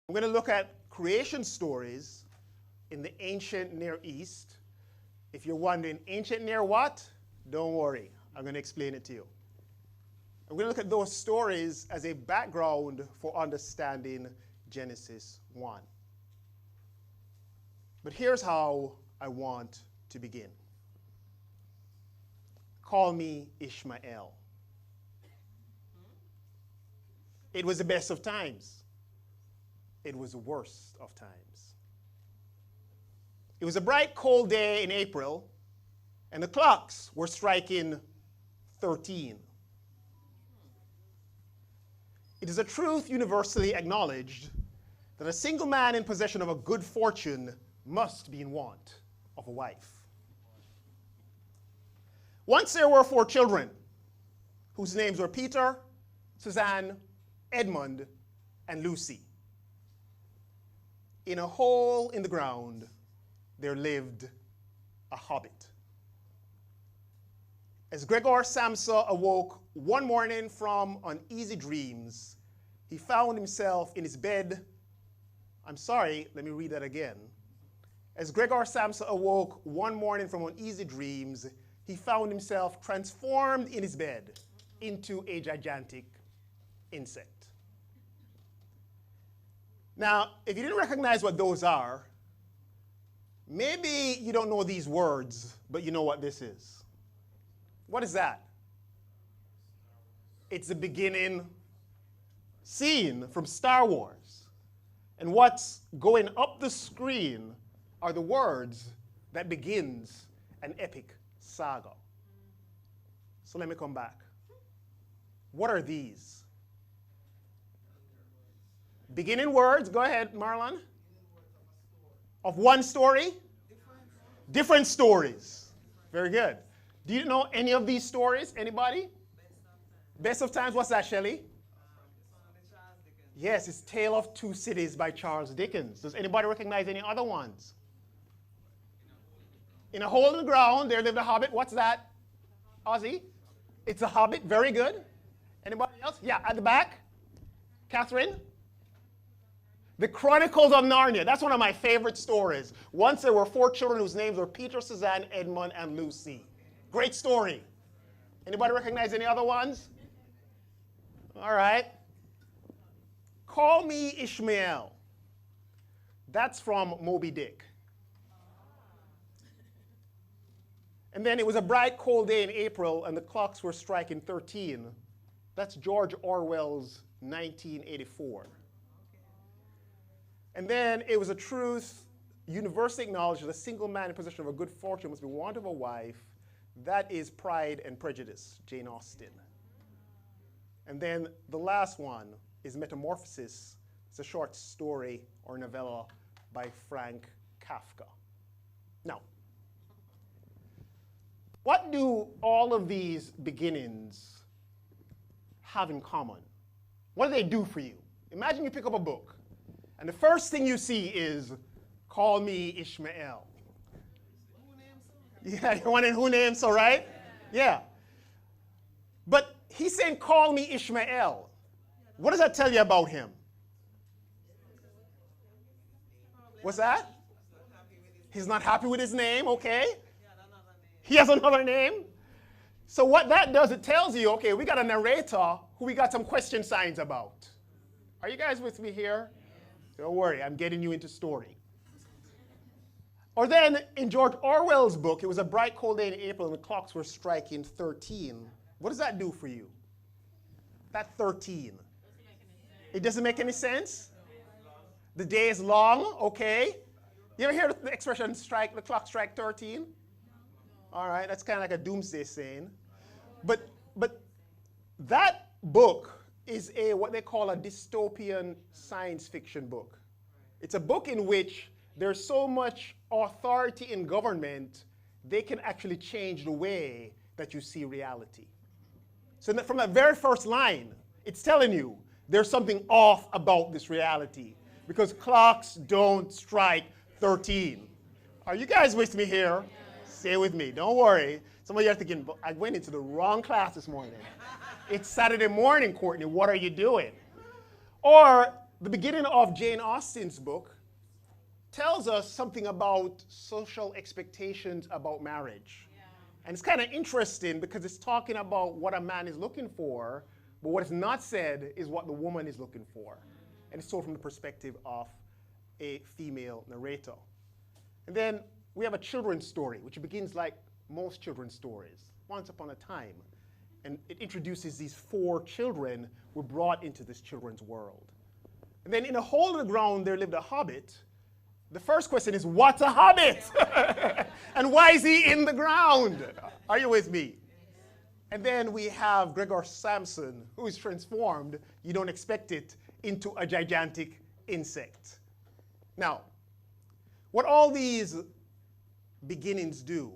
I'm going to look at creation stories in the ancient Near East. If you're wondering, ancient near what? Don't worry. I'm going to explain it to you. I'm going to look at those stories as a background for understanding Genesis 1. But here's how I want to begin. Call me Ishmael. It was the best of times. It was the worst of times. It was a bright, cold day in April, and the clocks were striking 13. It is a truth universally acknowledged that a single man in possession of a good fortune must be in want of a wife. Once there were 4 children, whose names were Peter, Suzanne, Edmund, and Lucy. In a hole in the ground, there lived a hobbit. As Gregor Samsa awoke one morning from uneasy dreams, he found himself in his bed. I'm sorry, let me read that again. As Gregor Samsa awoke one morning from uneasy dreams, he found himself transformed in his bed into a gigantic insect. Now, if you didn't recognize what those are, maybe you don't know these words, but you know what this is. What is that? It's the beginning scene from Star Wars. And what's going up the screen are the words that begins an epic saga. So let me come back. What are these? Beginning words, go ahead, Marlon. Of one story? Different stories. Very good. Do you know any of these stories? Anybody? Best of Times, what's that, Shelley? Yes, it's Tale of Two Cities by Charles Dickens. Does anybody recognize any other ones? In a hole in the ground, there lived a hobbit. What's that? Ozzy? It's a hobbit. Very good. Anybody else? Yeah, at the back. Catherine? The Chronicles of Narnia. That's one of my favorite stories. Once there were 4 children whose names were Peter, Suzanne, Edmund, and Lucy. Great story. Anybody recognize any other ones? All right. Call Me Ishmael. That's from Moby Dick. And then it was a bright, cold day in April, and the clocks were striking 13. That's George Orwell's 1984. And then it was a truth universally acknowledged that a single man in possession of a good fortune must be want of a wife. That is Pride and Prejudice, Jane Austen. And then the last one is Metamorphosis. It's a short story or novella by Frank Kafka. Now, what do all of these beginnings have in common? What do they do for you? Imagine you pick up a book, and the first thing you see is, Call Me Ishmael. Yeah, you're wondering who named so, right? Yeah. But he's saying, Call Me Ishmael. What does that tell you about him? What's that? He's not happy with his name, okay? He has another name. So what that does, it tells you, okay, we got a narrator who we got some question signs about. Are you guys with me here? Don't worry, I'm getting you into story. Or then in George Orwell's book, it was a bright, cold day in April and the clocks were striking 13. What does that do for you? That 13. It doesn't make any sense? The day is long, okay. You ever hear the expression, the clock strike 13? All right, that's kind of like a doomsday saying. But that book is what they call a dystopian science fiction book. It's a book in which there's so much authority in government, they can actually change the way that you see reality. So from the very first line, it's telling you there's something off about this reality because clocks don't strike 13. Are you guys with me here? Stay with me. Don't worry. Some of you are thinking, I went into the wrong class this morning. It's Saturday morning, Courtney. What are you doing? Or the beginning of Jane Austen's book tells us something about social expectations about marriage. Yeah. And it's kind of interesting because it's talking about what a man is looking for, but what is not said is what the woman is looking for. And it's told from the perspective of a female narrator. And then we have a children's story, which begins like most children's stories, once upon a time. And it introduces these 4 children who were brought into this children's world. And then in a hole in the ground there lived a hobbit. The first question is, what's a hobbit? And why is he in the ground? Are you with me? And then we have Gregor Samson, who is transformed, you don't expect it, into a gigantic insect. Now, what all these beginnings do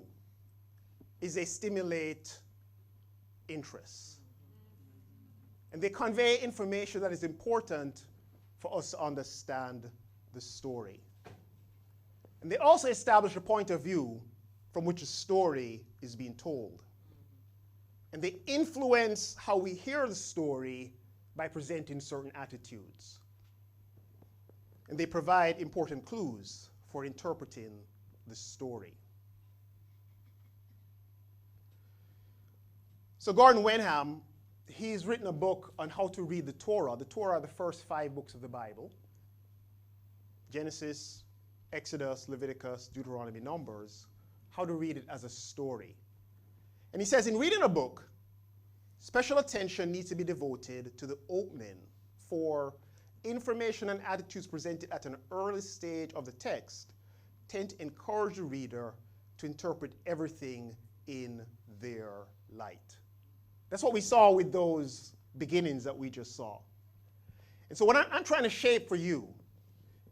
is they stimulate interest. And they convey information that is important for us to understand the story. And they also establish a point of view from which a story is being told. And they influence how we hear the story by presenting certain attitudes. And they provide important clues for interpreting the story. So Gordon Wenham, he's written a book on how to read the Torah. The Torah are the first 5 books of the Bible. Genesis, Exodus, Leviticus, Deuteronomy, Numbers. How to read it as a story. And he says, in reading a book, special attention needs to be devoted to the opening, for information and attitudes presented at an early stage of the text tend to encourage the reader to interpret everything in their light. That's what we saw with those beginnings that we just saw. And so what I'm trying to shape for you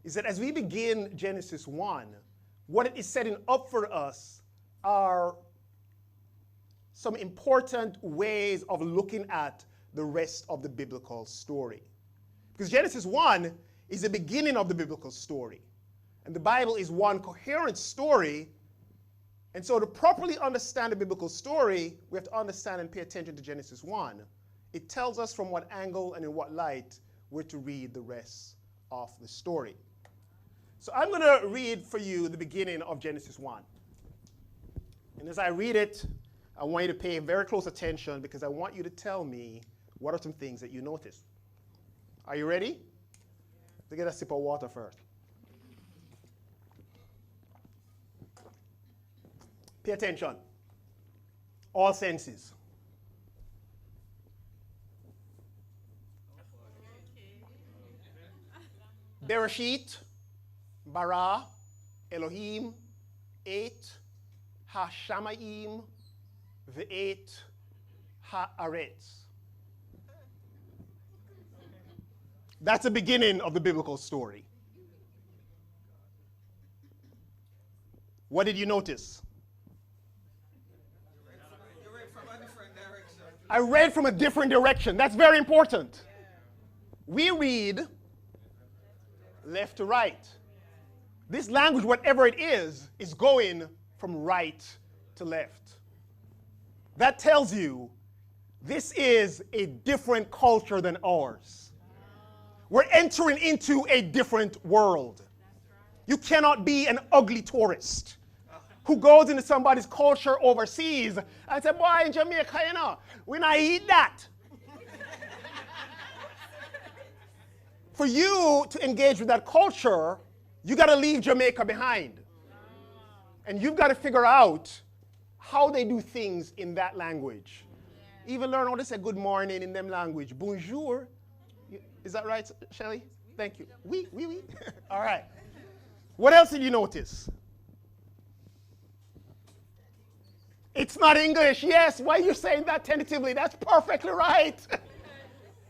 is that as we begin Genesis 1, what it is setting up for us are some important ways of looking at the rest of the biblical story. Because Genesis 1 is the beginning of the biblical story. And the Bible is one coherent story. And so to properly understand the biblical story, we have to understand and pay attention to Genesis 1. It tells us from what angle and in what light we're to read the rest of the story. So I'm going to read for you the beginning of Genesis 1. And as I read it, I want you to pay very close attention because I want you to tell me what are some things that you notice. Are you ready? To get a sip of water first. Pay attention. All senses. Bereshit, bara, Elohim, et, ha-shamayim, ve'et, ha-aretz. That's the beginning of the biblical story. What did you notice? You read from a different direction. I read from a different direction. That's very important. We read left to right. This language, whatever it is going from right to left. That tells you this is a different culture than ours. We're entering into a different world. You cannot be an ugly tourist who goes into somebody's culture overseas and say, boy, in Jamaica, you know, we not eat that. For you to engage with that culture, you got to leave Jamaica behind. And you've got to figure out how they do things in that language. Even learn how to say good morning in them language. Bonjour. Is that right, Shelley? Thank you. Oui, oui, oui. All right. What else did you notice? It's not English. Yes, why are you saying that tentatively? That's perfectly right.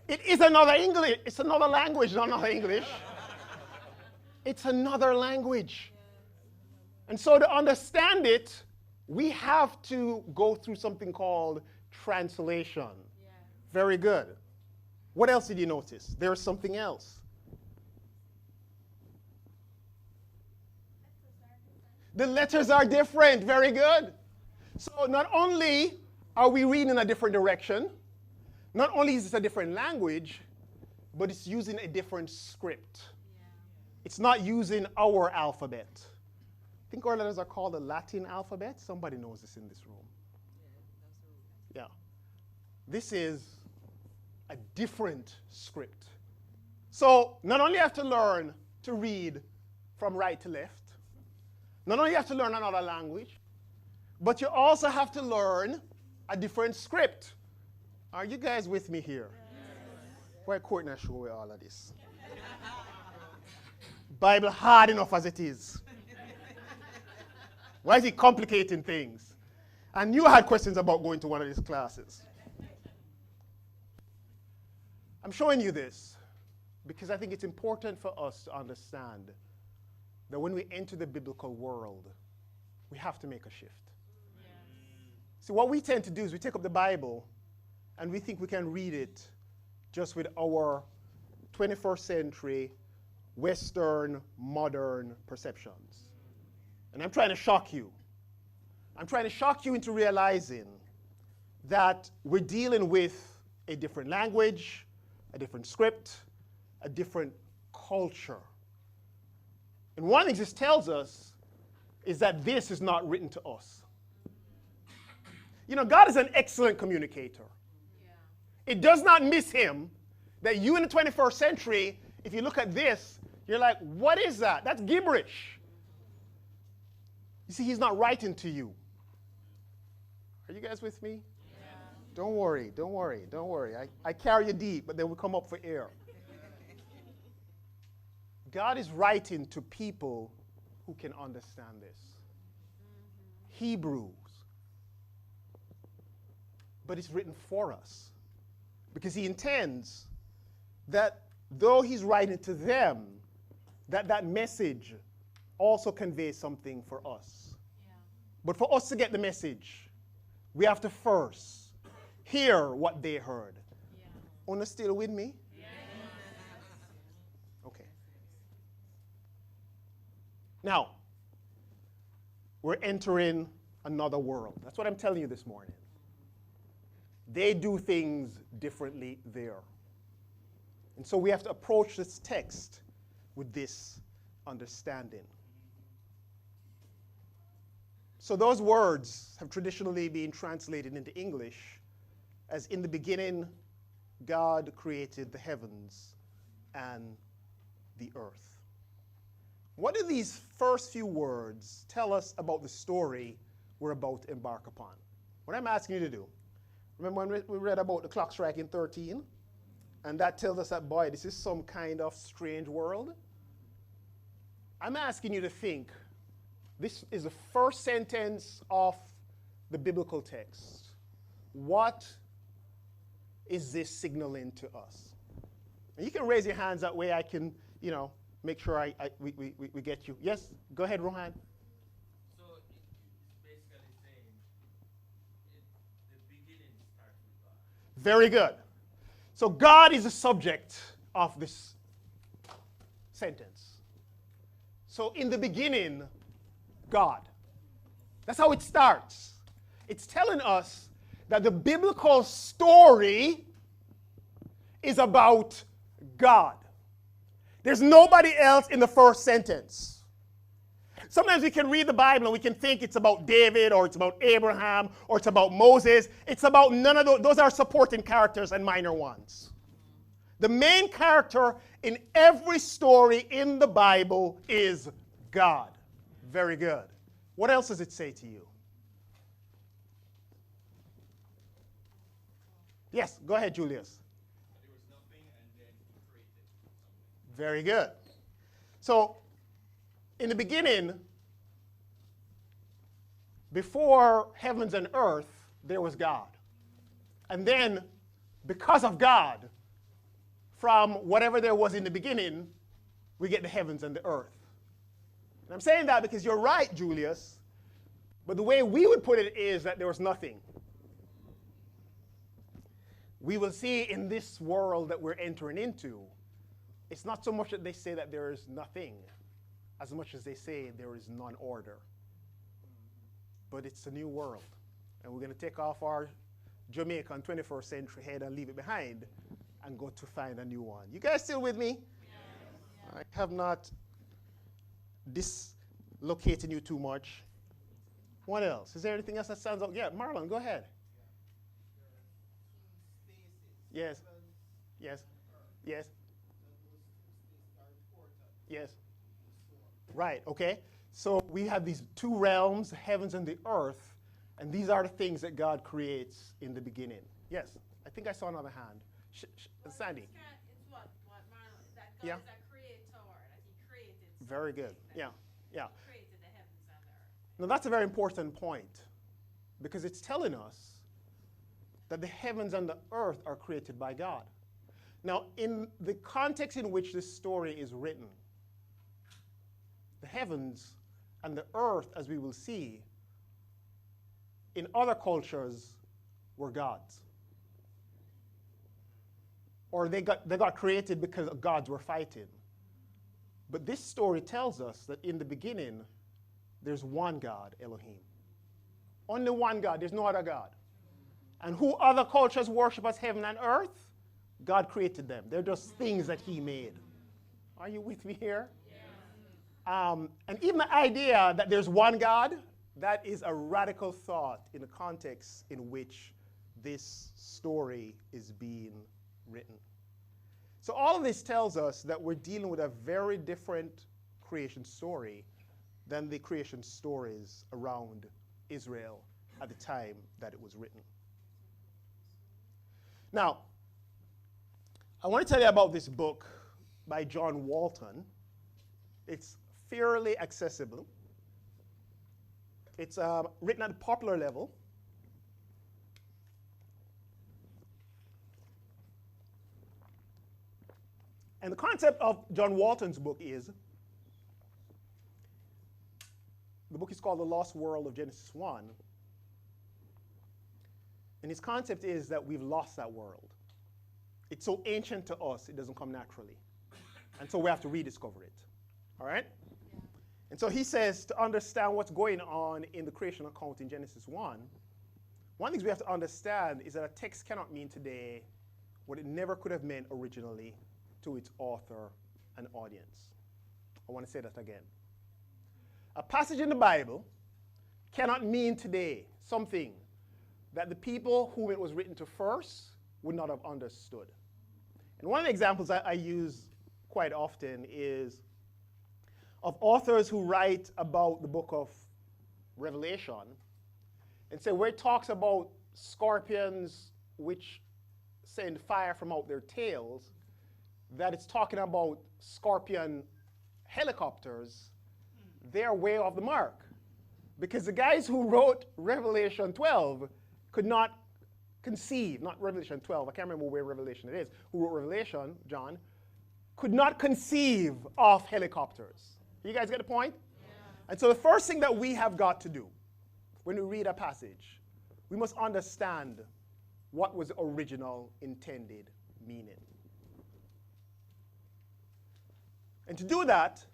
It is another English. It's another language, not another English. It's another language. And so to understand it, we have to go through something called translation. Yeah. Very good. What else did you notice? There's something else. The letters are different. Very good. So not only are we reading in a different direction, not only is it a different language, but it's using a different script. It's not using our alphabet. I think our letters are called the Latin alphabet. Somebody knows this in this room. Yeah. This is a different script. So not only have to learn to read from right to left, not only have to learn another language, but you also have to learn a different script. Are you guys with me here? Yes. Why Courtney show you all of this? Bible hard enough as it is. Why is he complicating things? And you had questions about going to one of these classes. I'm showing you this because I think it's important for us to understand that when we enter the biblical world, we have to make a shift. Yes. See, what we tend to do is we take up the Bible and we think we can read it just with our 21st century Western, modern perceptions. And I'm trying to shock you. I'm trying to shock you into realizing that we're dealing with a different language, a different script, a different culture. And one thing this tells us is that this is not written to us. You know, God is an excellent communicator. Yeah. It does not miss him that you in the 21st century, if you look at this, you're like, what is that? That's gibberish. You see, he's not writing to you. Are you guys with me? Yeah. Don't worry, don't worry, don't worry. I carry you deep, but then we come up for air. God is writing to people who can understand this. Hebrews. But it's written for us. Because he intends that though he's writing to them, that message also conveys something for us. Yeah. But for us to get the message, we have to first hear what they heard. Yeah. Una still with me? Yeah. Okay. Now, we're entering another world. That's what I'm telling you this morning. They do things differently there. And so we have to approach this text with this understanding. So those words have traditionally been translated into English as in the beginning, God created the heavens and the earth. What do these first few words tell us about the story we're about to embark upon? What I'm asking you to do. Remember when we read about the clock striking 13? And that tells us that, boy, this is some kind of strange world. I'm asking you to think, this is the first sentence of the biblical text. What is this signaling to us? And you can raise your hands, that way I can, make sure we get you. Yes, go ahead, Rohan. So it's basically saying the beginning starts with God. Very good. So God is the subject of this sentence. So in the beginning, God. That's how it starts. It's telling us that the biblical story is about God. There's nobody else in the first sentence. Sometimes we can read the Bible and we can think it's about David or it's about Abraham or it's about Moses. It's about none of those. Those are supporting characters and minor ones. The main character in every story in the Bible is God. Very good. What else does it say to you? Yes, go ahead, Julius. There was nothing and then he created something. Very good. So, in the beginning, before heavens and earth, there was God. And then, because of God, from whatever there was in the beginning, we get the heavens and the earth. And I'm saying that because you're right, Julius, but the way we would put it is that there was nothing. We will see in this world that we're entering into, it's not so much that they say that there is nothing, as much as they say there is none order. But it's a new world. And we're going to take off our Jamaican 21st century head and leave it behind and go to find a new one. You guys still with me? Yes. I have not dislocated you too much. What else? Is there anything else that stands out? Yeah, Marlon, go ahead. Yes. Yes. Yes. Yes. Right, okay. So we have these two realms, the heavens and the earth, and these are the things that God creates in the beginning. Yes, I think I saw another hand. Sandy. It's what Marlon, that God is a creator, that he created. Very good. Yeah, yeah. He created the heavens and the earth. Now that's a very important point because it's telling us that the heavens and the earth are created by God. Now, in the context in which this story is written, the heavens and the earth, as we will see, in other cultures were gods. Or they got created because gods were fighting. But this story tells us that in the beginning, there's one God, Elohim. Only one God, there's no other God. And who other cultures worship as heaven and earth? God created them. They're just things that he made. Are you with me here? And even the idea that there's one God, that is a radical thought in the context in which this story is being written. So all of this tells us that we're dealing with a very different creation story than the creation stories around Israel at the time that it was written. Now, I want to tell you about this book by John Walton. It's fairly accessible. It's written at a popular level. And the concept of John Walton's book is, the book is called The Lost World of Genesis 1. And his concept is that we've lost that world. It's so ancient to us, it doesn't come naturally. And so we have to rediscover it. All right? Yeah. And so he says to understand what's going on in the creation account in Genesis 1, one of the things we have to understand is that a text cannot mean today what it never could have meant originally to its author and audience. I want to say that again. A passage in the Bible cannot mean today something that the people whom it was written to first would not have understood. And one of the examples I use quite often is of authors who write about the book of Revelation and say where it talks about scorpions which send fire from out their tails, that it's talking about scorpion helicopters. They're way off the mark. Because the guys who wrote Revelation 12 could not conceive, not Revelation 12, I can't remember where Revelation it is, who wrote Revelation, John, could not conceive of helicopters. You guys get the point? Yeah. And so the first thing that we have got to do when we read a passage, we must understand what was the original intended meaning. And to do that,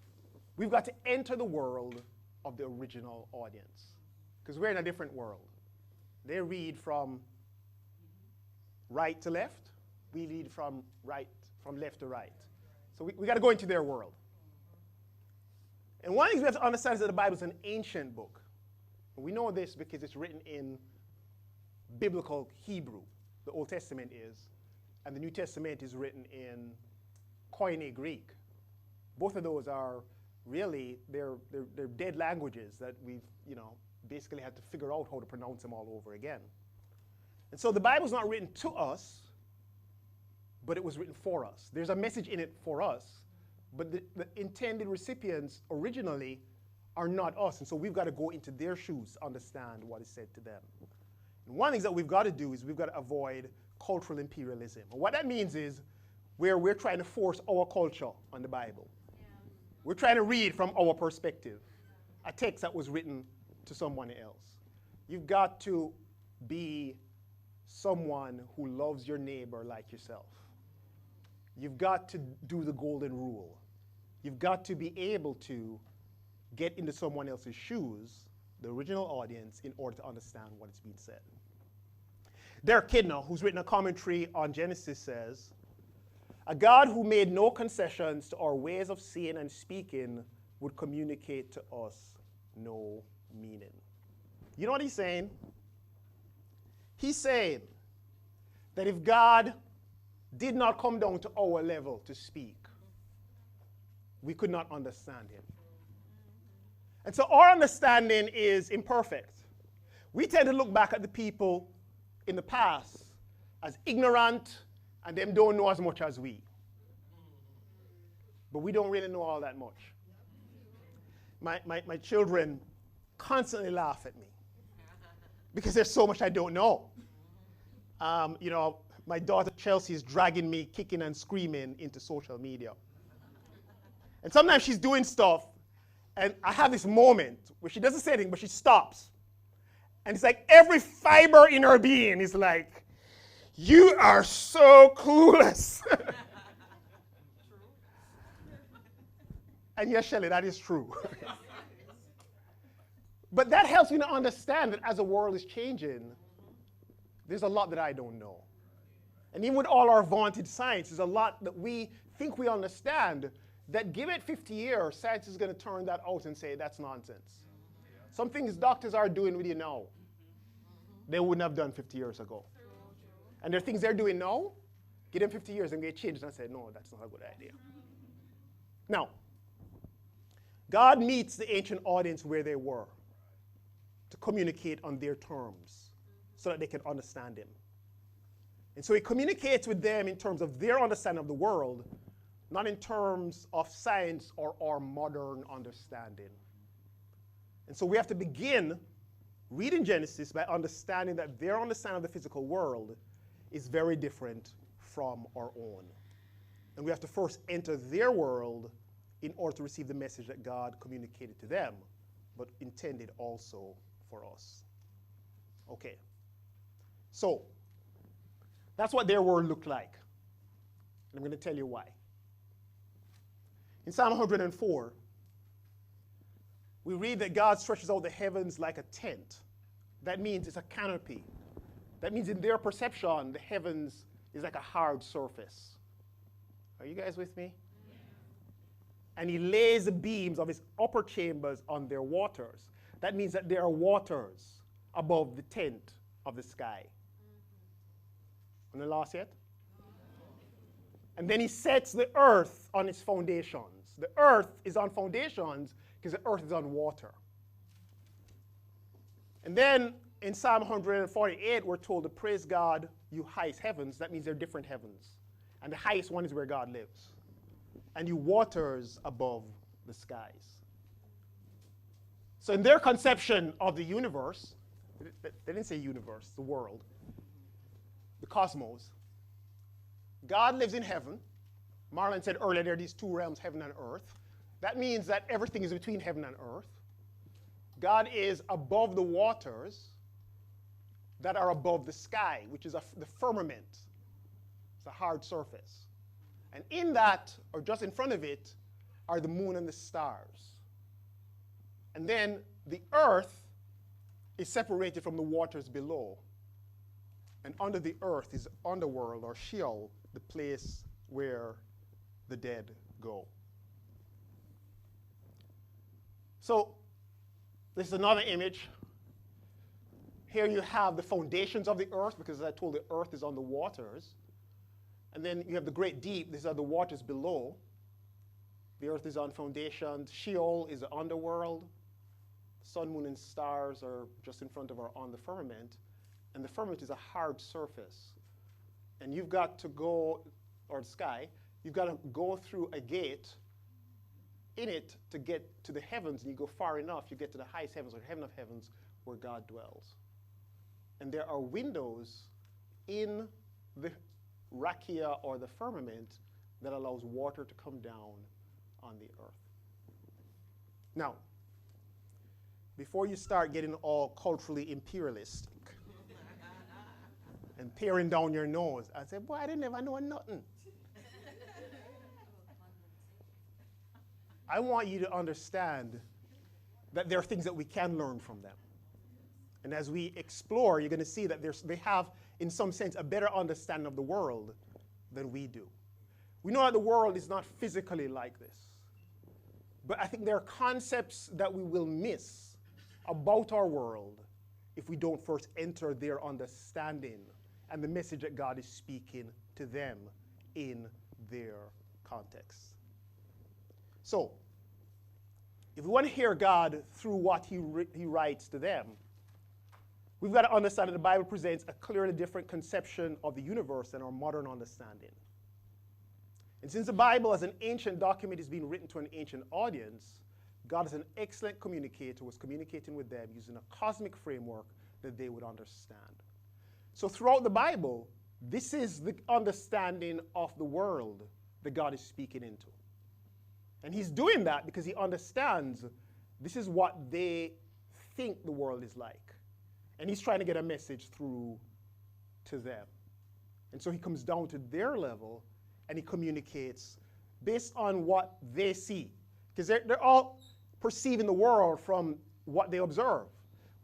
we've got to enter the world of the original audience. Because we're in a different world. They read from right to left. We read from left to right. So we got to go into their world. And one thing we have to understand is that the Bible is an ancient book. And we know this because it's written in biblical Hebrew. The Old Testament is. And the New Testament is written in Koine Greek. Both of those are really, they're dead languages that we've, basically had to figure out how to pronounce them all over again. And so the Bible's not written to us, but it was written for us. There's a message in it for us, but the intended recipients originally are not us. And so we've got to go into their shoes to understand what is said to them. And one of the things that we've got to do is we've got to avoid cultural imperialism. And what that means is where we're trying to force our culture on the Bible. Yeah. We're trying to read from our perspective, a text that was written to someone else. You've got to be someone who loves your neighbor like yourself. You've got to do the golden rule. You've got to be able to get into someone else's shoes, the original audience, in order to understand what is being said. Derek Kidner, who's written a commentary on Genesis, says, A God who made no concessions to our ways of seeing and speaking would communicate to us no meaning. You know what he's saying? He's saying that if God did not come down to our level to speak, we could not understand him. And so our understanding is imperfect. We tend to look back at the people in the past as ignorant and them don't know as much as we. But we don't really know all that much. My children constantly laugh at me because there's so much I don't know. My daughter Chelsea is dragging me kicking and screaming into social media. And sometimes she's doing stuff, and I have this moment where she doesn't say anything, but she stops. And it's like every fiber in her being is like, you are so clueless. And yes, Shelley, that is true. But that helps me to understand that as the world is changing, there's a lot that I don't know. And even with all our vaunted science, there's a lot that we think we understand that give it 50 years, science is going to turn that out and say that's nonsense. Some things doctors are doing with you now, they wouldn't have done 50 years ago. And there are things they're doing now, give them 50 years and they change and say, no, that's not a good idea. Now, God meets the ancient audience where they were to communicate on their terms so that they can understand him. And so he communicates with them in terms of their understanding of the world, not in terms of science or our modern understanding. And so we have to begin reading Genesis by understanding that their understanding of the physical world is very different from our own. And we have to first enter their world in order to receive the message that God communicated to them, but intended also for us. Okay. So, that's what their world looked like. And I'm going to tell you why. In Psalm 104, we read that God stretches out the heavens like a tent. That means it's a canopy. That means in their perception, the heavens is like a hard surface. Are you guys with me? And he lays the beams of his upper chambers on their waters. That means that there are waters above the tent of the sky. On the last yet? And then he sets the earth on its foundations. The earth is on foundations because the earth is on water. And then in Psalm 148, we're told to praise God, you highest heavens. That means they're different heavens. And the highest one is where God lives. And you waters above the skies. So in their conception of the universe, they didn't say universe, the world, the cosmos, God lives in heaven. Marlon said earlier there are these two realms, heaven and earth. That means that everything is between heaven and earth. God is above the waters that are above the sky, which is the firmament. It's a hard surface. And in that, or just in front of it, are the moon and the stars. And then the earth is separated from the waters below. And under the earth is underworld, or Sheol, the place where the dead go. So, this is another image. Here you have the foundations of the earth, because as I told you, the earth is on the waters. And then you have the great deep. These are the waters below. The earth is on foundations. Sheol is the underworld. Sun, moon, and stars are just in front of or on the firmament. And the firmament is a hard surface. And you've got to go, or the sky, you've got to go through a gate in it to get to the heavens. And you go far enough, you get to the highest heavens, or heaven of heavens, where God dwells. And there are windows in the rakia, or the firmament, that allows water to come down on the earth. Now, before you start getting all culturally imperialistic and peering down your nose, I said, boy, I didn't ever know nothing. I want you to understand that there are things that we can learn from them. And as we explore, you're going to see that they have, in some sense, a better understanding of the world than we do. We know that the world is not physically like this. But I think there are concepts that we will miss about our world if we don't first enter their understanding and the message that God is speaking to them in their context. So, if we want to hear God through what he writes to them, we've got to understand that the Bible presents a clearly different conception of the universe than our modern understanding. And since the Bible as an ancient document is being written to an ancient audience, God is an excellent communicator, was communicating with them using a cosmic framework that they would understand. So throughout the Bible, this is the understanding of the world that God is speaking into. And he's doing that because he understands this is what they think the world is like. And he's trying to get a message through to them. And so he comes down to their level and he communicates based on what they see. Because they're all perceiving the world from what they observe.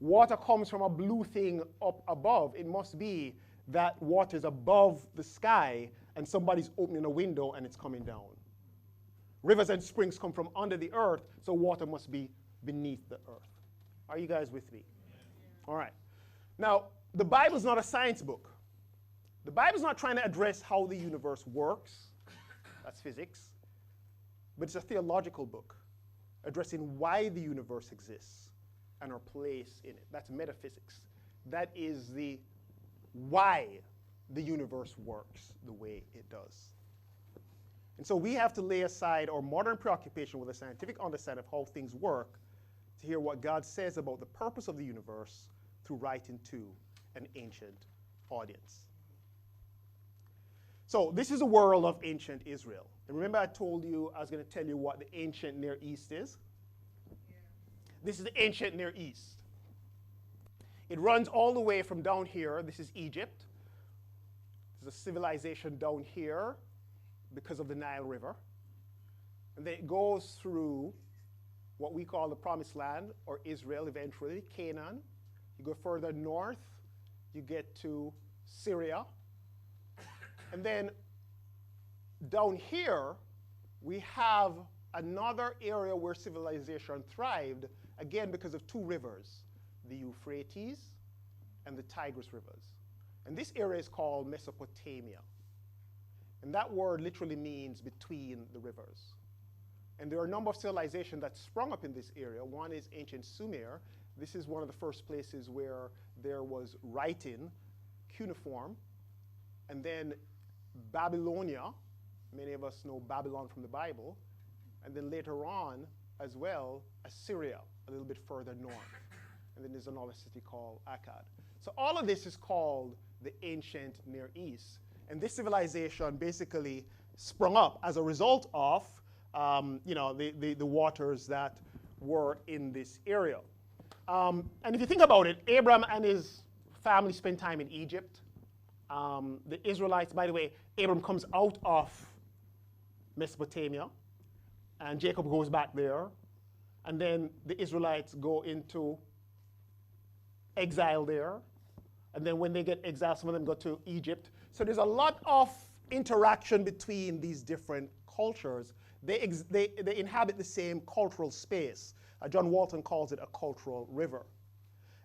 Water comes from a blue thing up above. It must be that water is above the sky and somebody's opening a window and it's coming down. Rivers and springs come from under the earth, so water must be beneath the earth. Are you guys with me? All right. Now, the Bible is not a science book. The Bible is not trying to address how the universe works. That's physics. But it's a theological book addressing why the universe exists and our place in it. That's metaphysics. That is the why the universe works the way it does. And so we have to lay aside our modern preoccupation with a scientific understanding of how things work to hear what God says about the purpose of the universe through writing to an ancient audience. So this is the world of ancient Israel. And remember I told you I was going to tell you what the ancient Near East is? Yeah. This is the ancient Near East. It runs all the way from down here. This is Egypt. There's a civilization down here because of the Nile River. And then it goes through what we call the Promised Land, or Israel eventually, Canaan. You go further north, you get to Syria. And then down here, we have another area where civilization thrived, again because of two rivers, the Euphrates and the Tigris rivers. And this area is called Mesopotamia. And that word literally means between the rivers. And there are a number of civilizations that sprung up in this area. One is ancient Sumer. This is one of the first places where there was writing, cuneiform. And then Babylonia. Many of us know Babylon from the Bible. And then later on, as well, Assyria, a little bit further north. And then there's another city called Akkad. So all of this is called the ancient Near East. And this civilization basically sprung up as a result of the waters that were in this area. And if you think about it, Abram and his family spent time in Egypt. The Israelites, by the way, Abram comes out of Mesopotamia, and Jacob goes back there. And then the Israelites go into exile there. And then when they get exiled, some of them go to Egypt. So there's a lot of interaction between these different cultures. They inhabit the same cultural space. John Walton calls it a cultural river.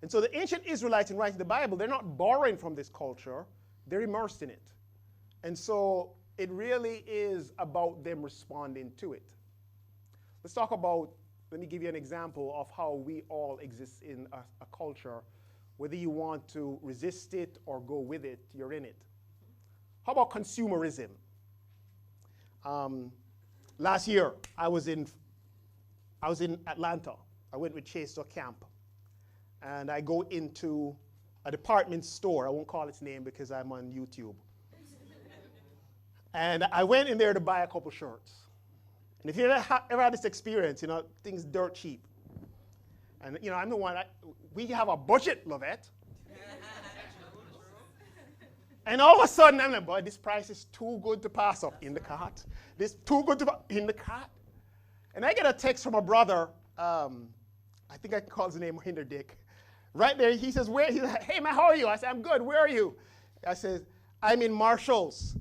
And so the ancient Israelites, in writing the Bible, they're not borrowing from this culture. They're immersed in it. And so it really is about them responding to it. Let's talk about, let me give you an example of how we all exist in a culture. Whether you want to resist it or go with it, you're in it. How about consumerism? Last year, I was in Atlanta. I went with Chase to a camp. And I go into a department store. I won't call its name because I'm on YouTube. And I went in there to buy a couple shirts. And if you ever had this experience, things dirt cheap. And, I'm the one, we have a budget, Lovette. And all of a sudden, I'm like, boy, this price is too good to pass up in the cart. This too good to in the cart. And I get a text from a brother, I think I can call his name Hinder Dick. Right there, he says, where? He's like, hey, man, how are you? I said, I'm good, where are you? I said, I'm in Marshall's.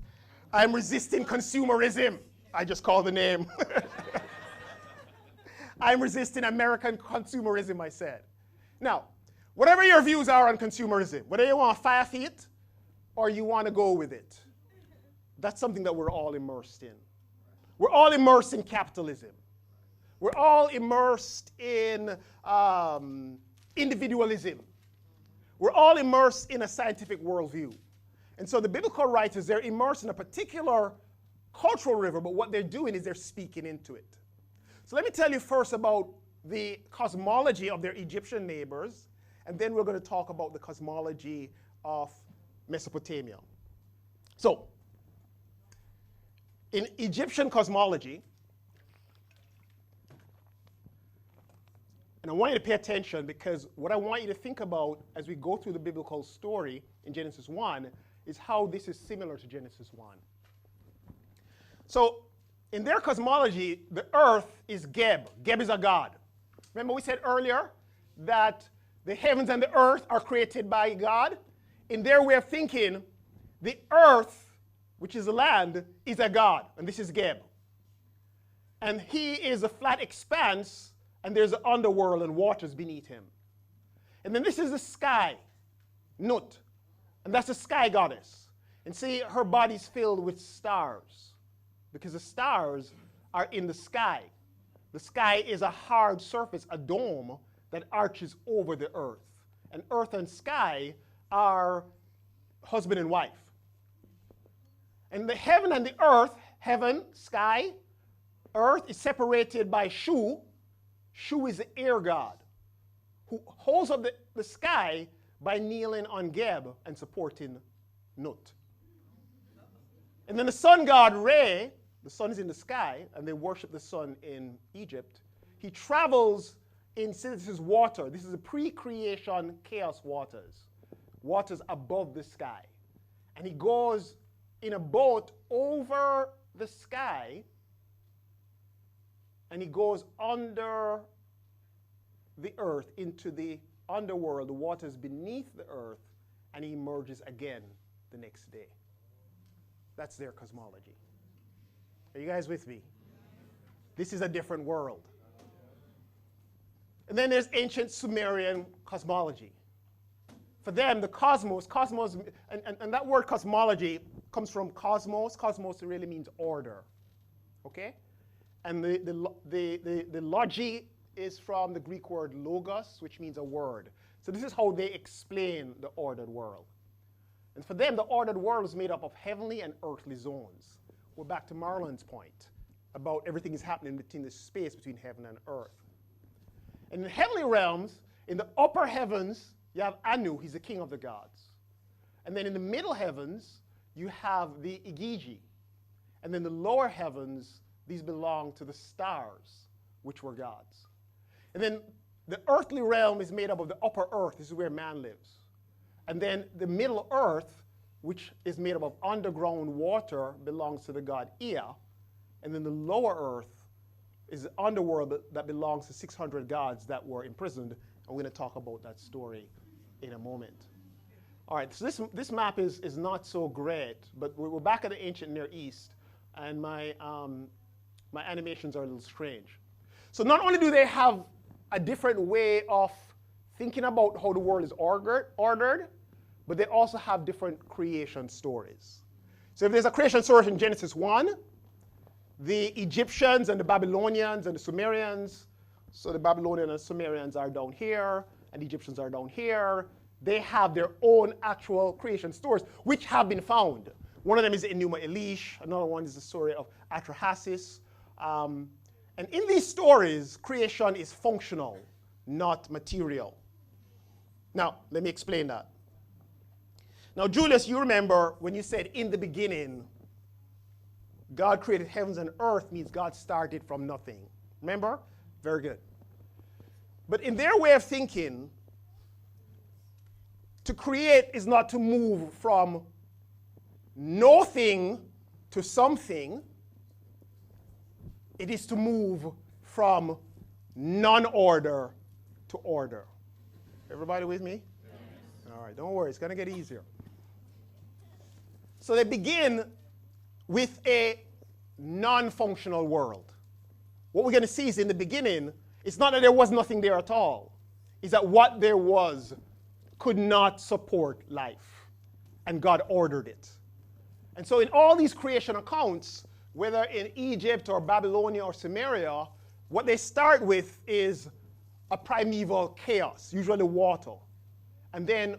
I'm resisting consumerism. I just called the name. I'm resisting American consumerism, I said. Now, whatever your views are on consumerism, whether you want to fire feet or you want to go with it, that's something that we're all immersed in. We're all immersed in capitalism. We're all immersed in individualism. We're all immersed in a scientific worldview. And so the biblical writers, they're immersed in a particular cultural river, but what they're doing is they're speaking into it. So let me tell you first about the cosmology of their Egyptian neighbors, and then we're going to talk about the cosmology of Mesopotamia. So, in Egyptian cosmology, and I want you to pay attention because what I want you to think about as we go through the biblical story in Genesis 1 is how this is similar to Genesis 1. So, in their cosmology, the earth is Geb. Geb is a god. Remember we said earlier that the heavens and the earth are created by God? In their way of thinking, the earth, which is the land, is a god, and this is Geb. And he is a flat expanse, and there's an underworld and waters beneath him. And then this is the sky, Nut, and that's the sky goddess. And see, her body's filled with stars, because the stars are in the sky. The sky is a hard surface, a dome that arches over the earth. And earth and sky are husband and wife. And the heaven and the earth, heaven, sky, earth is separated by Shu. Shu is the air god who holds up the sky by kneeling on Geb and supporting Nut. And then the sun god Re, the sun is in the sky, and they worship the sun in Egypt. He travels in, see, this is water. This is a pre-creation chaos waters. Waters above the sky. And he goes in a boat over the sky, and he goes under the earth into the underworld, the waters beneath the earth, and he emerges again the next day. That's their cosmology. Are you guys with me? This is a different world. And then there's ancient Sumerian cosmology. For them, the cosmos, and that word cosmology comes from cosmos. Cosmos really means order. Okay? And the logi is from the Greek word logos, which means a word. So this is how they explain the ordered world. And for them, the ordered world is made up of heavenly and earthly zones. We're back to Marlon's point about everything is happening between the space between heaven and earth. In the heavenly realms, in the upper heavens, you have Anu, he's the king of the gods. And then in the middle heavens, you have the Igigi. And then the lower heavens, these belong to the stars, which were gods. And then the earthly realm is made up of the upper earth. This is where man lives. And then the middle earth, which is made up of underground water, belongs to the god Ea. And then the lower earth is the underworld that belongs to 600 gods that were imprisoned. And we're going to talk about that story in a moment. All right, so this map is not so great, but we're back at the ancient Near East, and my animations are a little strange. So not only do they have a different way of thinking about how the world is ordered, but they also have different creation stories. So if there's a creation story in Genesis 1, the Egyptians and the Babylonians and the Sumerians, so the Babylonians and Sumerians are down here, and the Egyptians are down here. They have their own actual creation stories, which have been found. One of them is the Enuma Elish. Another one is the story of Atrahasis. And in these stories, creation is functional, not material. Now, let me explain that. Now, Julius, you remember when you said in the beginning, God created heavens and earth means God started from nothing. Remember? Very good. But in their way of thinking, to create is not to move from nothing to something. It is to move from non-order to order. Everybody with me? Yes. All right, don't worry, it's going to get easier. So they begin with a non-functional world. What we're going to see is in the beginning, it's not that there was nothing there at all. It's that what there was could not support life. And God ordered it. And so in all these creation accounts, whether in Egypt or Babylonia or Sumeria, what they start with is a primeval chaos, usually water. And then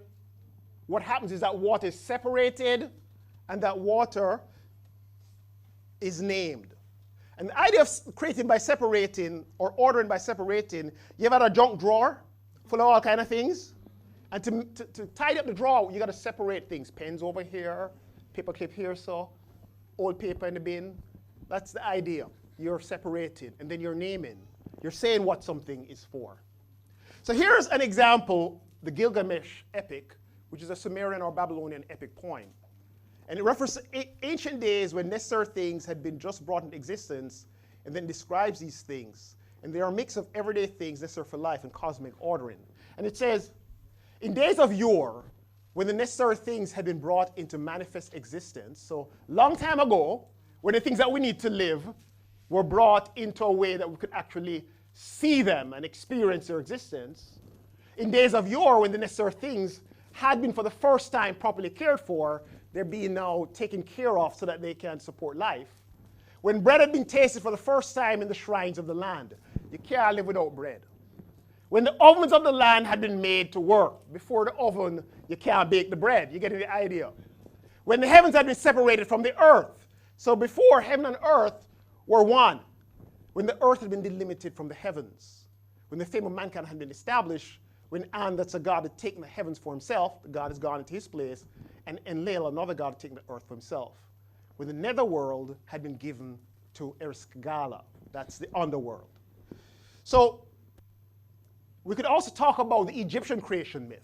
what happens is that water is separated and that water is named. And the idea of creating by separating or ordering by separating, you ever had a junk drawer full of all kind of things? And to tidy up the drawer, you got to separate things. Pens over here, paper clip here, so old paper in the bin. That's the idea. You're separating, and then you're naming. You're saying what something is for. So here's an example, the Gilgamesh epic, which is a Sumerian or Babylonian epic poem. And it references ancient days when necessary things had been just brought into existence, and then describes these things. And they are a mix of everyday things necessary for life and cosmic ordering. And it says, in days of yore, when the necessary things had been brought into manifest existence, so long time ago, when the things that we need to live were brought into a way that we could actually see them and experience their existence, in days of yore, when the necessary things had been for the first time properly cared for, they're being now taken care of so that they can support life. When bread had been tasted for the first time in the shrines of the land, you can't live without bread. When the ovens of the land had been made to work, before the oven, you can't bake the bread. You get the idea. When the heavens had been separated from the earth, so before heaven and earth were one, when the earth had been delimited from the heavens, when the fame of mankind had been established, when An, that's a god, had taken the heavens for himself, the god has gone into his place, and Enlil, another god, had taken the earth for himself. When the netherworld had been given to Erskgala, that's the underworld. So we could also talk about the Egyptian creation myth.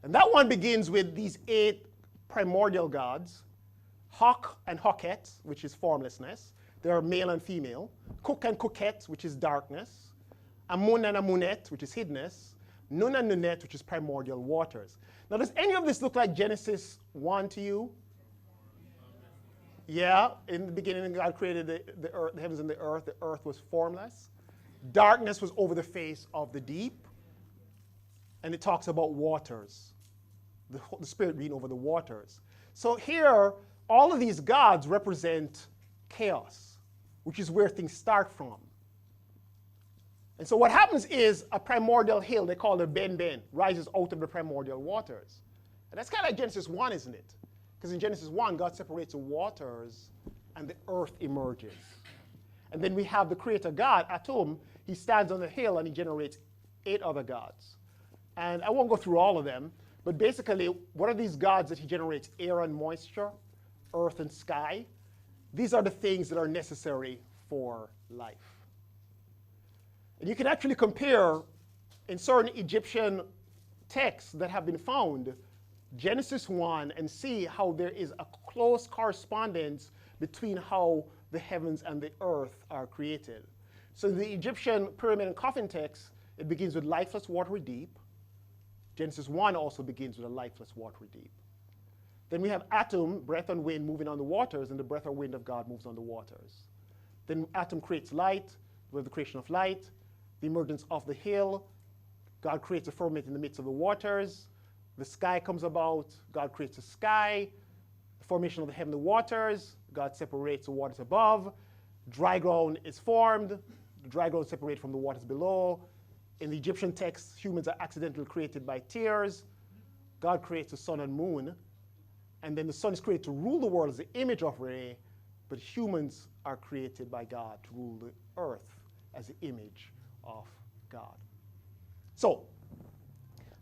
And that one begins with these 8 primordial gods, Hok and Hoket, which is formlessness. They are male and female. Kuk and Kuket, which is darkness. Amun and Amunet, which is hiddenness. Nun and Nunet, which is primordial waters. Now, does any of this look like Genesis 1 to you? Yeah, in the beginning, God created the earth, the heavens and the earth. The earth was formless. Darkness was over the face of the deep. And it talks about waters, the Spirit being over the waters. So here, all of these gods represent chaos, which is where things start from. And so what happens is a primordial hill, they call it Ben Ben, rises out of the primordial waters. And that's kind of like Genesis 1, isn't it? Because in Genesis 1, God separates the waters and the earth emerges. And then we have the creator God, Atum. He stands on the hill and he generates 8 other gods. And I won't go through all of them, but basically, what are these gods that he generates? Air and moisture, earth and sky. These are the things that are necessary for life. And you can actually compare in certain Egyptian texts that have been found, Genesis 1, and see how there is a close correspondence between how the heavens and the earth are created. So the Egyptian pyramid and coffin text, it begins with lifeless, watery deep. Genesis 1 also begins with a lifeless, watery deep. Then we have Atum, breath and wind, moving on the waters, and the breath or wind of God moves on the waters. Then Atum creates light, with the creation of light, the emergence of the hill. God creates a firmament in the midst of the waters. The sky comes about. God creates the sky. The formation of the heavenly waters. God separates the waters above. Dry ground is formed. The dry ground is separated from the waters below. In the Egyptian texts, humans are accidentally created by tears. God creates the sun and moon. And then the sun is created to rule the world as the image of Re, but humans are created by God to rule the earth as the image of God. So,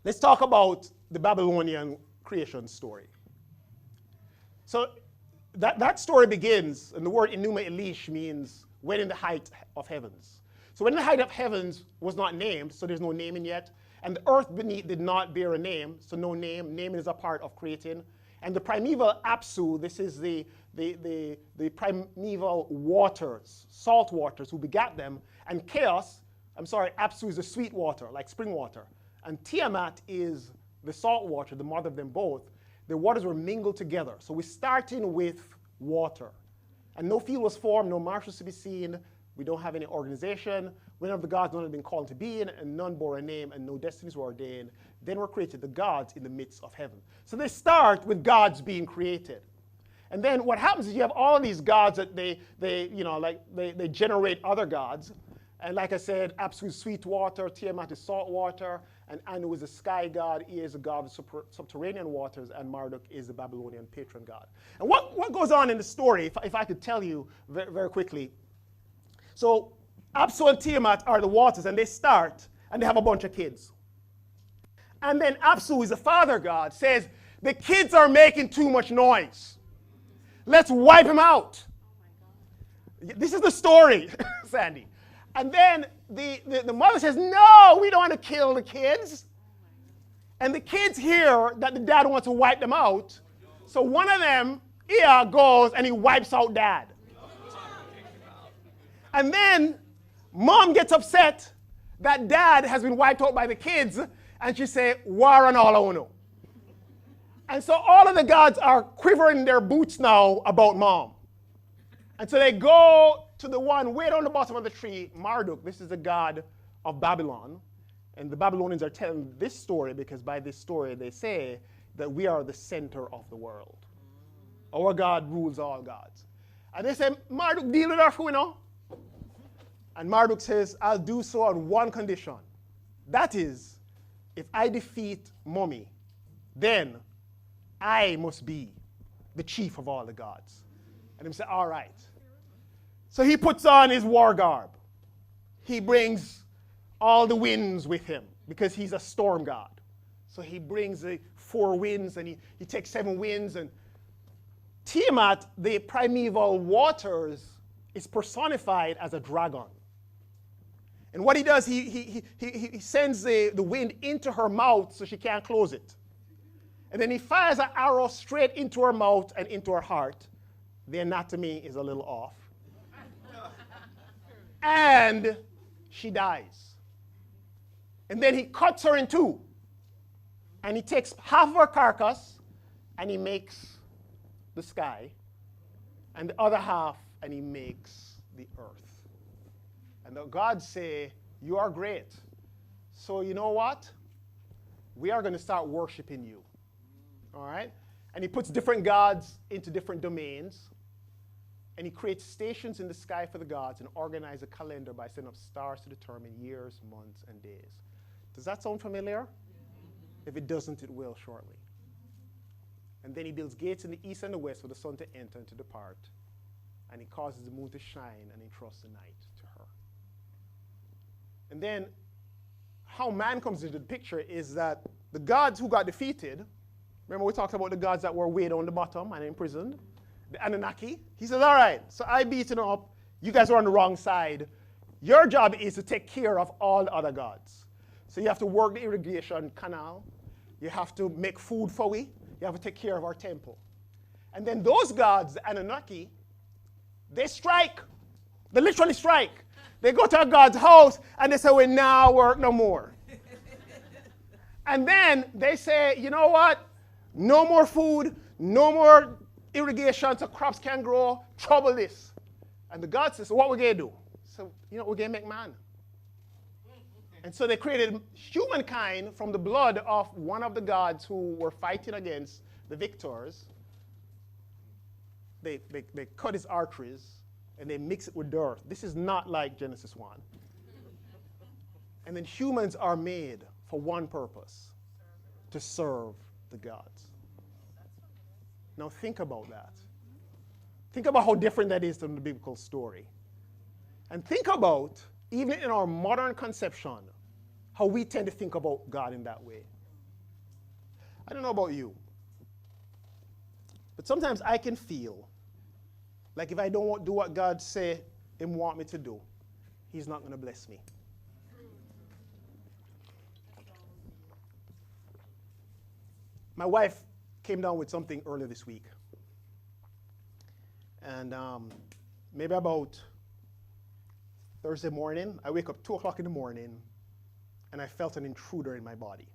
let's talk about the Babylonian creation story. So, that story begins, and the word Enuma Elish means when in the height of heavens. So when the height of heavens was not named, so there's no naming yet, and the earth beneath did not bear a name, so no name. Naming is a part of creating. And the primeval Apsu, this is the primeval waters, salt waters, who begat them. And chaos, Apsu is the sweet water, like spring water. And Tiamat is the salt water, the mother of them both. The waters were mingled together. So we're starting with water. And no field was formed, no marshals to be seen. We don't have any organization. None of the gods, none had been called to being, and none bore a name, and no destinies were ordained. Then were created the gods in the midst of heaven. So they start with gods being created. And then what happens is you have all of these gods that they generate other gods. And like I said, Apsu is sweet water, Tiamat is salt water, and Anu is the sky god, Ea is the god of subterranean waters, and Marduk is the Babylonian patron god. And what goes on in the story, if I could tell you very, very quickly. So Apsu and Tiamat are the waters, and they start, and they have a bunch of kids. And then Apsu is the father god, says, the kids are making too much noise. Let's wipe them out. This is the story, Sandy. And then the mother says, no, we don't want to kill the kids. And the kids hear that the dad wants to wipe them out. So one of them, Ea, goes and he wipes out dad. And then mom gets upset that dad has been wiped out by the kids. And she says, war on all Ono. And so all of the gods are quivering their boots now about mom. And so they go to the one way down the bottom of the tree, Marduk. This is the god of Babylon. And the Babylonians are telling this story because by this story they say that we are the center of the world. Our God rules all gods. And they say, Marduk, deal with our food, And Marduk says, I'll do so on one condition. That is, if I defeat Mommy, then I must be the chief of all the gods. And they say, all right. So he puts on his war garb. He brings all the winds with him because he's a storm god. So he brings the 4 winds and he takes 7 winds. And Tiamat, the primeval waters, is personified as a dragon. And what he does, he sends the wind into her mouth so she can't close it. And then he fires an arrow straight into her mouth and into her heart. The anatomy is a little off. And she dies. And then he cuts her in 2. And he takes half of her carcass and he makes the sky. And the other half, and he makes the earth. And the gods say, you are great. So you know what? We are going to start worshiping you. All right? And he puts different gods into different domains. And he creates stations in the sky for the gods and organizes a calendar by setting up stars to determine years, months, and days. Does that sound familiar? If it doesn't, it will shortly. And then he builds gates in the east and the west for the sun to enter and to depart. And he causes the moon to shine and entrusts the night to her. And then how man comes into the picture is that the gods who got defeated, remember we talked about the gods that were way down the bottom and imprisoned? The Anunnaki. He says, all right, so I beaten up. You guys are on the wrong side. Your job is to take care of all the other gods. So you have to work the irrigation canal. You have to make food for we. You have to take care of our temple. And then those gods, the Anunnaki, they strike. They literally strike. They go to a god's house and they say, we now work no more. And then they say, you know what? No more food, no more irrigation so crops can grow, trouble this. And the God says, so what we're going to do? So, we're going to make man. And so they created humankind from the blood of one of the gods who were fighting against the victors. They cut his arteries and they mix it with dirt. This is not like Genesis 1. And then humans are made for one purpose, to serve the gods. Now think about that. Think about how different that is from the biblical story. And think about, even in our modern conception, how we tend to think about God in that way. I don't know about you, but sometimes I can feel like if I don't do what God say Him want me to do, He's not going to bless me. My wife came down with something earlier this week. And maybe about Thursday morning, I wake up 2 o'clock in the morning, and I felt an intruder in my body.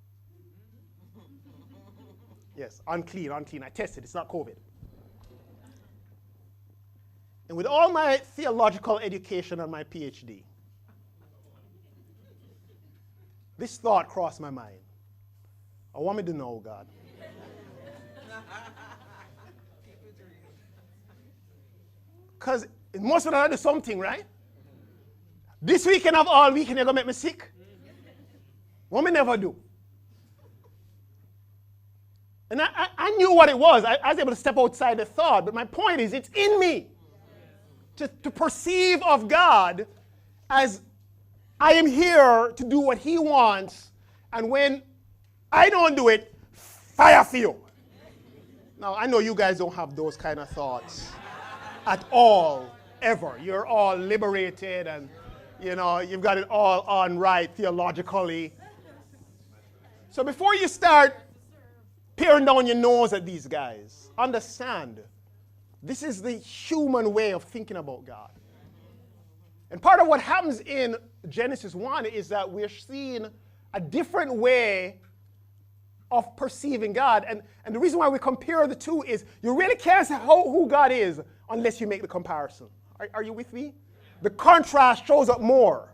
Yes, unclean. I tested. It's not COVID. And with all my theological education and my PhD, this thought crossed my mind. I want me to know, God. Because it must have done something, right? This weekend of all weekend, you're going to make me sick? What me never do? And I knew what it was. I was able to step outside the thought. But my point is, it's in me to perceive of God as I am here to do what he wants. And when I don't do it, fire for you. Now, I know you guys don't have those kind of thoughts at all, ever. You're all liberated and, you've got it all on right theologically. So before you start peering down your nose at these guys, understand, this is the human way of thinking about God. And part of what happens in Genesis 1 is that we're seeing a different way of perceiving God. And the reason why we compare the two is you really can't say who God is unless you make the comparison. Are you with me? The contrast shows up more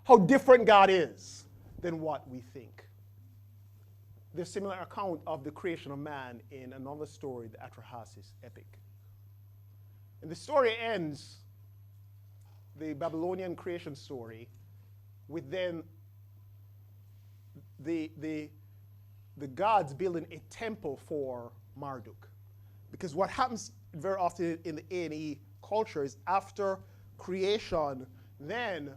how different God is than what we think. There's a similar account of the creation of man in another story, the Atrahasis epic. And the story ends, the Babylonian creation story, with then the gods building a temple for Marduk. Because what happens very often in the A&E culture is after creation, then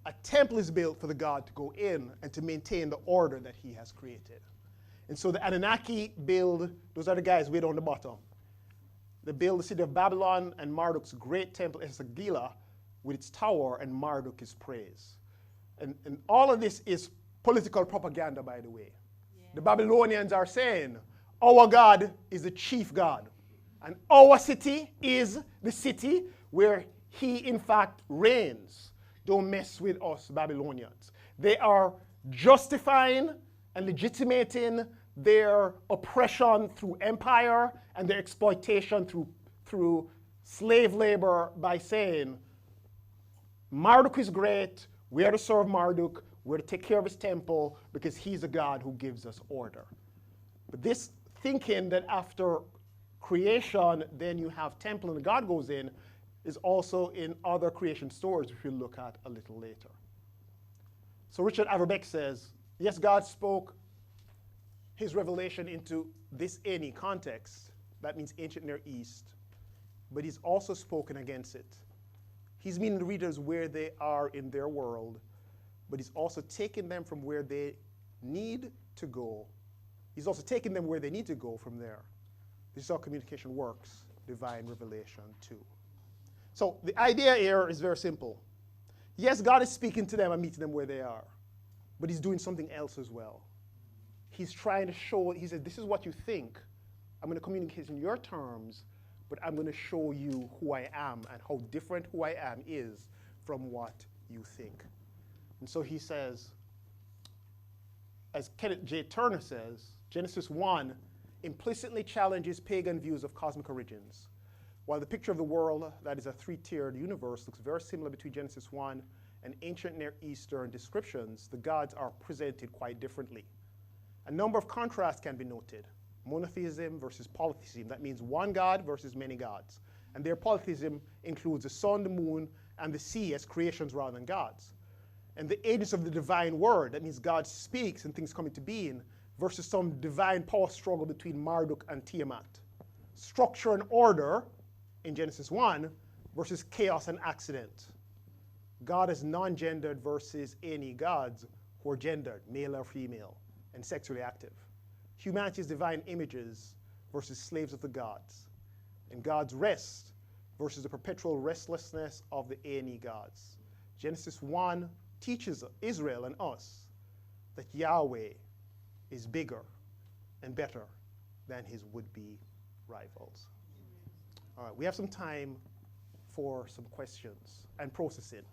a temple is built for the god to go in and to maintain the order that he has created. And so the Anunnaki build, those are the guys way down the bottom. They build the city of Babylon and Marduk's great temple, Esagila, with its tower, and Marduk is praised. And all of this is political propaganda, by the way. Yeah. The Babylonians are saying, our God is the chief God. And our city is the city where he, in fact, reigns. Don't mess with us, Babylonians. They are justifying and legitimating their oppression through empire and their exploitation through slave labor by saying, Marduk is great, we are to serve Marduk, we're to take care of his temple because he's a God who gives us order. But this thinking that after creation, then you have temple and God goes in, is also in other creation stories, which we'll look at a little later. So Richard Averbeck says, yes, God spoke his revelation into this any context, that means ancient Near East, but he's also spoken against it. He's meeting the readers where they are in their world, but he's also taking them from where they need to go. He's also taking them where they need to go from there. This is how communication works, divine revelation too. So the idea here is very simple. Yes, God is speaking to them and meeting them where they are, but he's doing something else as well. He's trying to show, he said, this is what you think. I'm going to communicate in your terms, but I'm going to show you who I am and how different who I am is from what you think. And so he says, as Kenneth J. Turner says, Genesis 1 implicitly challenges pagan views of cosmic origins. While the picture of the world, that is a three-tiered universe, looks very similar between Genesis 1 and ancient Near Eastern descriptions, the gods are presented quite differently. A number of contrasts can be noted. Monotheism versus polytheism. That means one God versus many gods. And their polytheism includes the sun, the moon, and the sea as creations rather than gods. And the agents of the divine word, that means God speaks and things come into being, versus some divine power struggle between Marduk and Tiamat. Structure and order in Genesis 1 versus chaos and accident. God is non-gendered versus any gods who are gendered, male or female, and sexually active. Humanity's divine images versus slaves of the gods. And God's rest versus the perpetual restlessness of the A&E gods. Genesis 1 teaches Israel and us that Yahweh is bigger and better than his would-be rivals. All right, we have some time for some questions and processing.